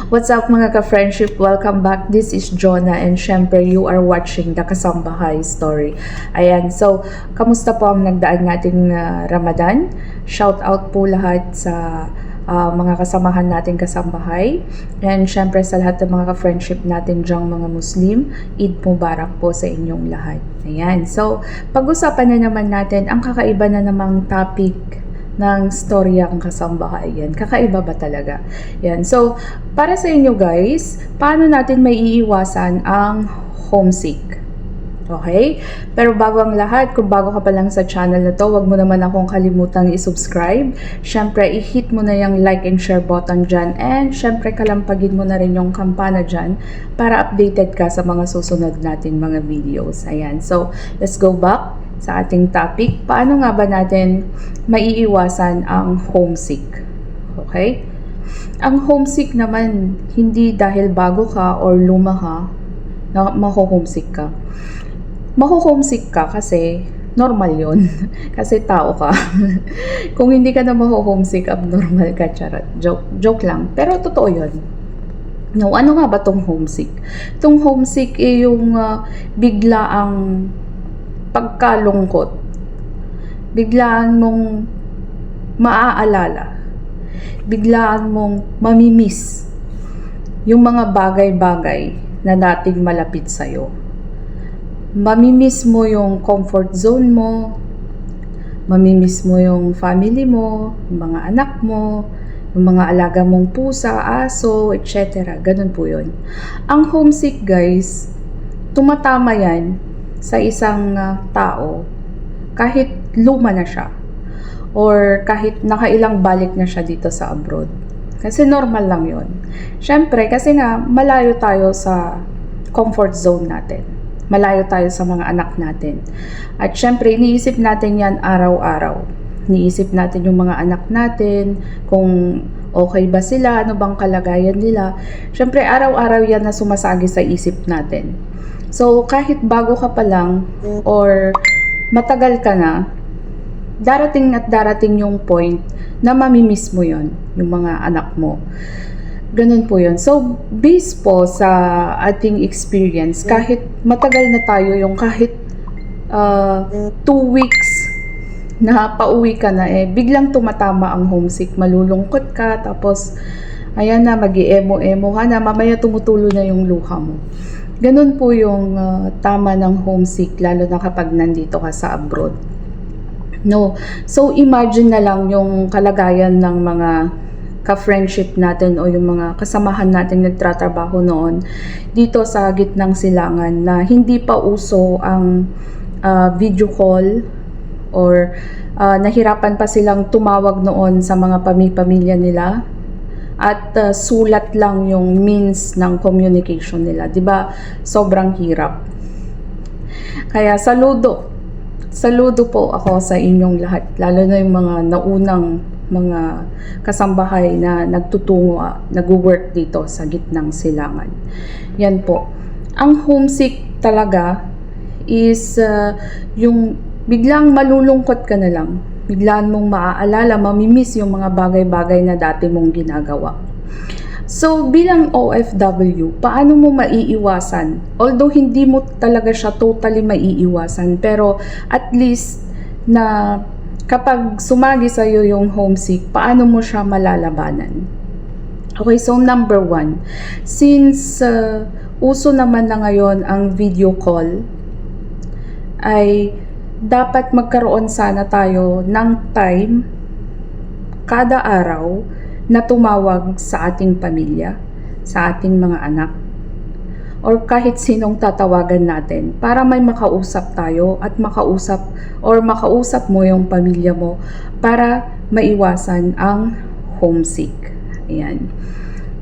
What's up mga ka-friendship? Welcome back. This is Jonah and syempre you are watching the Kasambahay Story. Ayan, so kamusta po ang nagdaan nating Ramadan? Shout out po lahat sa mga kasamahan nating kasambahay. And syempre sa lahat ng mga ka-friendship natin dyang mga Muslim, Eid Mubarak po sa inyong lahat. Ayan, so pag-usapan na naman natin ang kakaiba na namang topic ng storyang kasambahay. Yan, kakaiba ba talaga? Yan. So, para sa inyo guys, paano natin may iiwasan ang homesick? Okay? Pero bago ang lahat, kung bago ka pa lang sa channel na to, wag mo naman akong kalimutang i-subscribe. Syempre, i-hit mo na yung like and share button dyan. And syempre, kalampagin mo na rin yung kampana dyan para updated ka sa mga susunod natin mga videos. Ayan. So, let's go back sa ating topic. Paano nga ba natin maiiwasan ang homesick? Okay? Ang homesick naman, hindi dahil bago ka or luma ka na maho-homesick ka. Maho-homesick ka kasi normal yon kasi tao ka. Kung hindi ka na maho-homesick, abnormal ka, charot. Joke lang. Pero totoo yon. No, ano nga ba tong homesick? Tong homesick ay yung biglaang pagkalungkot, biglaan mong maaalala, biglaan mong mamimiss yung mga bagay-bagay na dating malapit sa'yo. Mamimiss mo yung comfort zone mo, mamimiss mo yung family mo, yung mga anak mo, yung mga alaga mong pusa, aso, etc. Ganun po yun. Ang homesick guys, tumatama yan sa isang tao kahit luma na siya or kahit nakailang balik na siya dito sa abroad. Kasi normal lang yon. Syempre, kasi nga malayo tayo sa comfort zone natin. Malayo tayo sa mga anak natin. At syempre, iniisip natin yan araw-araw. Iniisip natin yung mga anak natin, kung okay ba sila, ano bang kalagayan nila. Syempre, araw-araw yan na sumasagi sa isip natin. So, kahit bago ka pa lang or matagal ka na, darating at darating yung point na mamimiss mo yon, yung mga anak mo. Ganun po yun. So, based po sa ating experience, kahit matagal na tayo, yung kahit 2 weeks na pauwi ka na, biglang tumatama ang homesick, malulungkot ka, tapos, ayan na, mag-i-emo-emo ka na, mamaya tumutulo na yung luha mo. Ganun po yung tama ng homesick, lalo na kapag nandito ka sa abroad. No. So, imagine na lang yung kalagayan ng mga ka-friendship natin o yung mga kasamahan natin nagtratrabaho noon dito sa gitnang silangan na hindi pa uso ang video call or nahirapan pa silang tumawag noon sa mga pamilya nila. At sulat lang yung means ng communication nila. 'Di ba? Sobrang hirap. Kaya saludo po ako sa inyong lahat, lalo na yung mga naunang mga kasambahay na nagtutungo, nag-work dito sa gitnang silangan. Yan po. Ang homesick talaga is yung biglang malulungkot ka na lang. Biglaan mong maaalala, mamimiss yung mga bagay-bagay na dati mong ginagawa. So, bilang OFW, paano mo maiiwasan? Although hindi mo talaga siya totally maiiwasan, pero at least na kapag sumagi sa'yo yung homesick, paano mo siya malalabanan? Okay, so number 1, since uso naman na ngayon ang video call, ay dapat magkaroon sana tayo ng time kada araw na tumawag sa ating pamilya, sa ating mga anak, or kahit sinong tatawagan natin para may makausap tayo at makausap mo yung pamilya mo para maiwasan ang homesick. Ayan.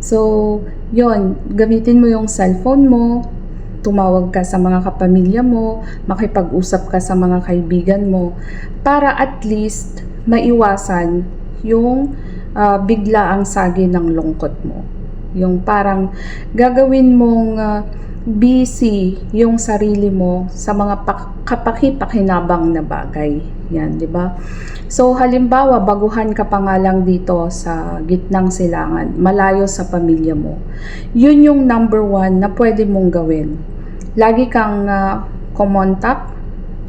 So, yon, gamitin mo yung cellphone mo, tumawag ka sa mga kapamilya mo, makipag-usap ka sa mga kaibigan mo, para at least maiwasan yung biglaang sagi ng lungkot mo. Yung parang gagawin mong busy yung sarili mo sa mga kapaki-pakinabang na bagay. Yan, di ba? So, halimbawa, baguhan ka pa nga lang dito sa gitnang silangan, malayo sa pamilya mo. Yun yung number 1 na pwede mong gawin. Lagi kang kumontak,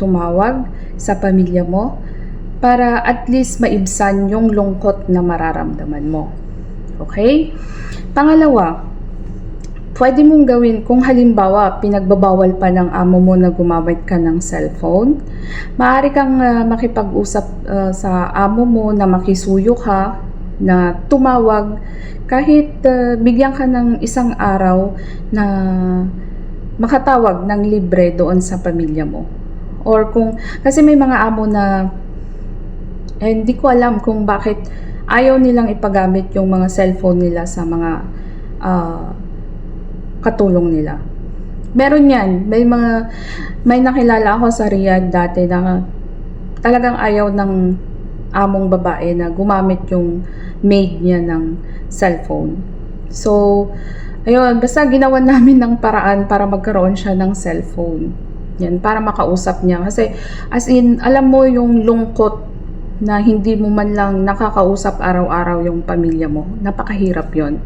tumawag sa pamilya mo para at least maibsan yung lungkot na mararamdaman mo. Okay? Pangalawa, pwede mong gawin kung halimbawa pinagbabawal pa ng amo mo na gumamit ka ng cellphone. Maaari kang makipag-usap sa amo mo na makisuyo ka, na tumawag kahit bigyan ka ng isang araw na makatawag ng libre doon sa pamilya mo. Or kung, kasi may mga amo na hindi ko alam kung bakit ayaw nilang ipagamit yung mga cellphone nila sa mga katulong nila. Meron yan. May nakilala ako sa Riyadh dati na talagang ayaw ng among babae na gumamit yung maid niya ng cellphone. So, ayun, basta ginawan namin ng paraan para magkaroon siya ng cellphone. Yan, para makausap niya. Kasi, as in, alam mo yung lungkot na hindi mo man lang nakakausap araw-araw yung pamilya mo. Napakahirap yon.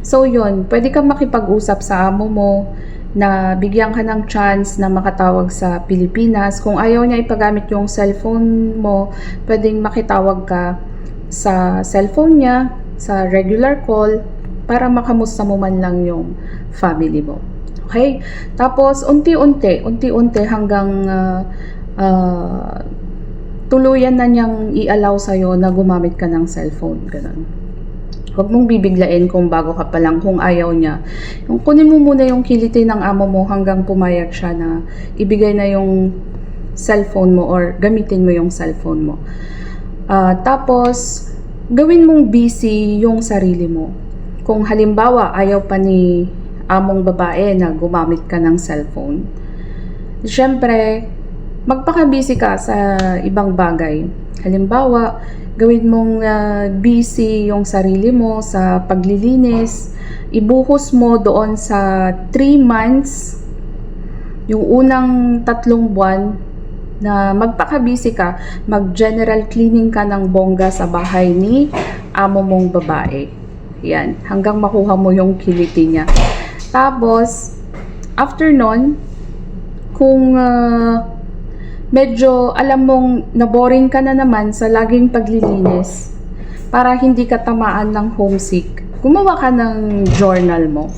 So yun, pwede kang makipag-usap sa amo mo na bigyan ka ng chance na makatawag sa Pilipinas. Kung ayaw niya ipagamit yung cellphone mo, pwedeng makitawag ka sa cellphone niya, sa regular call, para makamusta mo man lang yung family mo. Okay? Tapos, unti-unti hanggang tuluyan na niyang i-allow sa'yo na gumamit ka ng cellphone. Ganun. Huwag mong bibiglain kung bago ka pa lang, kung ayaw niya. Yung kunin mo muna yung kiliti ng amo mo hanggang pumayag siya na ibigay na yung cellphone mo or gamitin mo yung cellphone mo. Tapos, gawin mong busy yung sarili mo. Kung halimbawa, ayaw pa ni among babae na gumamit ka ng cellphone, syempre, magpaka-busy ka sa ibang bagay. Halimbawa, gawin mong busy yung sarili mo sa paglilinis. Ibuhos mo doon sa 3 months, yung unang 3 buwan, na magpaka-busy ka, mag-general cleaning ka ng bongga sa bahay ni amo mong babae. Yan, hanggang makuha mo yung kiliti niya. Tapos, after nun, kung medyo alam mong naboring ka na naman sa laging paglilinis, para hindi ka tamaan ng homesick, gumawa ka ng journal mo.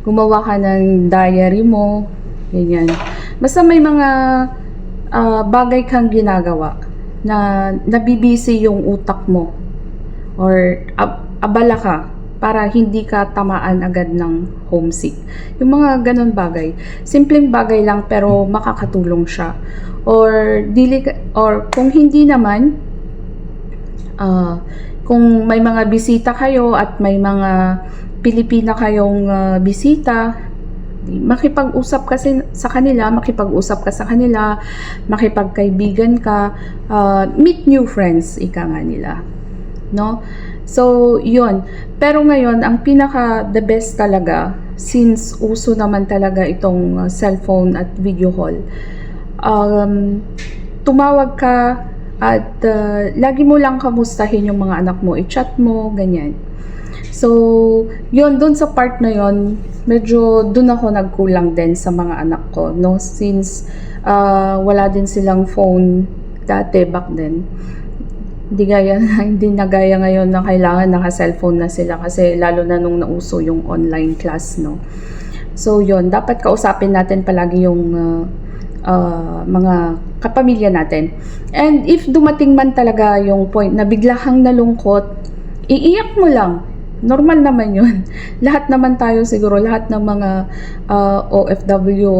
Gumawa ka ng diary mo. Ganyan. Basta may mga bagay kang ginagawa na nabibisi yung utak mo or abala ka para hindi ka tamaan agad ng homesick. Yung mga ganun bagay. Simpleng bagay lang pero makakatulong siya. Or kung hindi naman, kung may mga bisita kayo at may mga Pilipina kayong bisita, makipag-usap kasi sa kanila, makipag-usap ka sa kanila, makipagkaibigan ka, meet new friends, ika nga nila. No? So, yun. Pero ngayon, ang the best talaga, since uso naman talaga itong cellphone at video call, tumawag ka at lagi mo lang kamustahin yung mga anak mo, i-chat mo, ganyan. So, yun, dun sa part na yun, medyo dun ako nagkulang din sa mga anak ko, no? Since wala din silang phone dati back then. Hindi na gaya ngayon na kailangan naka-cellphone na sila kasi lalo na nung nauso yung online class, no? So, yun, dapat kausapin natin palagi yung mga kapamilya natin. And if dumating man talaga yung point na bigla kang nalungkot, iiyak mo lang. Normal naman yun. Lahat naman tayo siguro, lahat ng mga OFW,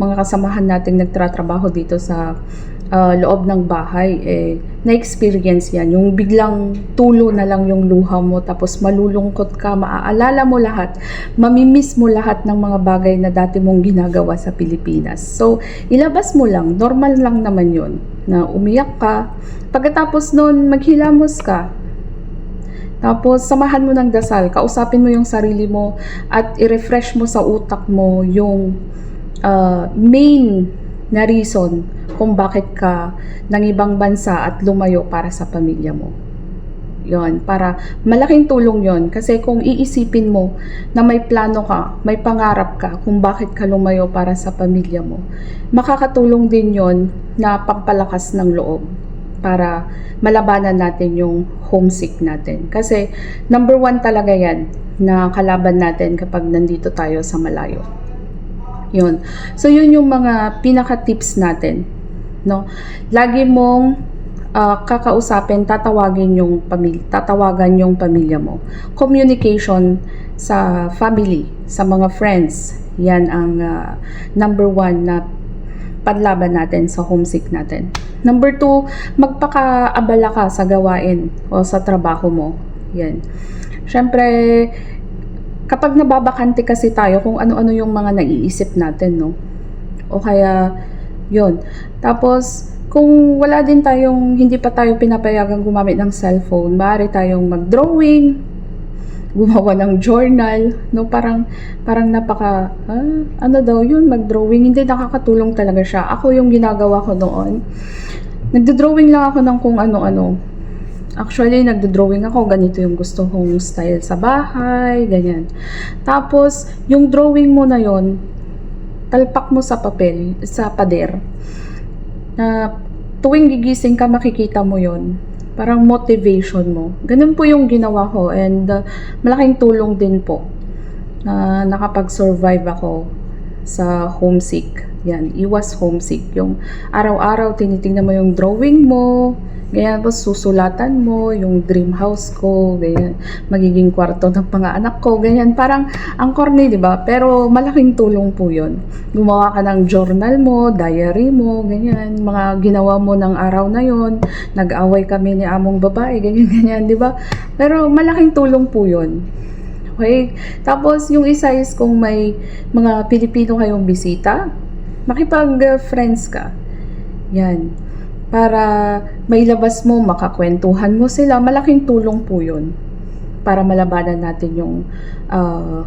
mga kasamahan nating nagtratrabaho dito sa loob ng bahay, na-experience yan. Yung biglang tulo na lang yung luha mo, tapos malulungkot ka, maaalala mo lahat, mamimiss mo lahat ng mga bagay na dati mong ginagawa sa Pilipinas. So, ilabas mo lang, normal lang naman yun, na umiyak ka. Pagkatapos nun, maghilamos ka. Tapos, samahan mo ng dasal. Kausapin mo yung sarili mo at i-refresh mo sa utak mo yung main na reason kung bakit ka ng ibang bansa at lumayo para sa pamilya mo. Yon, para malaking tulong yon. Kasi kung iisipin mo na may plano ka, may pangarap ka kung bakit ka lumayo para sa pamilya mo, makakatulong din yon na pagpalakas ng loob para malabanan natin yung homesick natin. Kasi number 1 talaga yan na kalaban natin kapag nandito tayo sa malayo. Yun. So yun yung mga pinaka-tips natin, no? Lagi mong kakausapin, tatawagan yung pamilya mo. Communication sa family, sa mga friends, yan ang number 1 na panlaban natin sa homesick natin. Number 2, magpakaabala ka sa gawain o sa trabaho mo. Yan. Siyempre, kapag nababakante kasi tayo kung ano-ano yung mga naiisip natin, no? O kaya, yun. Tapos, kung wala din tayong, hindi pa tayo pinapayagang gumamit ng cellphone, maaari tayong mag-drawing, gumawa ng journal, no? Parang napaka, ano daw yun, mag-drawing, hindi, nakakatulong talaga siya. Ako yung ginagawa ko noon, nagdo-drawing lang ako ng kung ano-ano. Actually, nagdo-drawing ako, ganito yung gusto kong style sa bahay, ganyan. Tapos, yung drawing mo na yon, talpak mo sa papel, sa pader, na tuwing gigising ka, makikita mo yon. Parang motivation mo. Ganun po yung ginawa ko, and malaking tulong din po na nakapag-survive ako sa homesick. Yan, iwas homesick. Yung araw-araw, tinitingnan mo yung drawing mo, ganyan, tapos susulatan mo yung dream house ko, ganyan, magiging kwarto ng mga anak ko, ganyan. Parang ang corny, di ba? Pero malaking tulong po yun. Gumawa ka ng journal mo, diary mo, ganyan, mga ginawa mo ng araw na yon. Nag-away kami ni among babae, ganyan, ganyan, di ba? Pero malaking tulong po yun. Okay? Tapos yung isa is kung may mga Pilipino kayong bisita, makipag-friends ka. Yan. Para mailabas mo, makakwentuhan mo sila, malaking tulong po yun para malabanan natin yung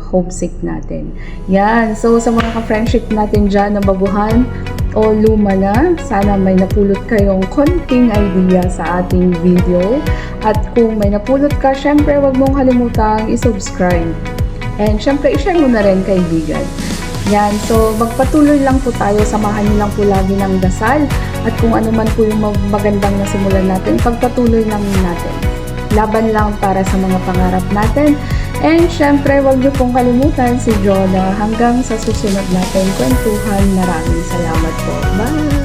homesick natin. Yan. So, sa mga ka-friendship natin dyan na baguhan o luma na, sana may napulot kayong konting idea sa ating video. At kung may napulot ka, syempre, wag mong kalimutang i-subscribe. And syempre, i-share mo na rin kaibigan. Yan, so magpatuloy lang po tayo, samahan niyo lang po lagi ng dasal at kung ano man po yung magandang nasimulan natin, pagpatuloy lang natin. Laban lang para sa mga pangarap natin. And syempre, wag niyo pong kalimutan si Jonah. Hanggang sa susunod natin kwentuhan. Maraming salamat po. Bye!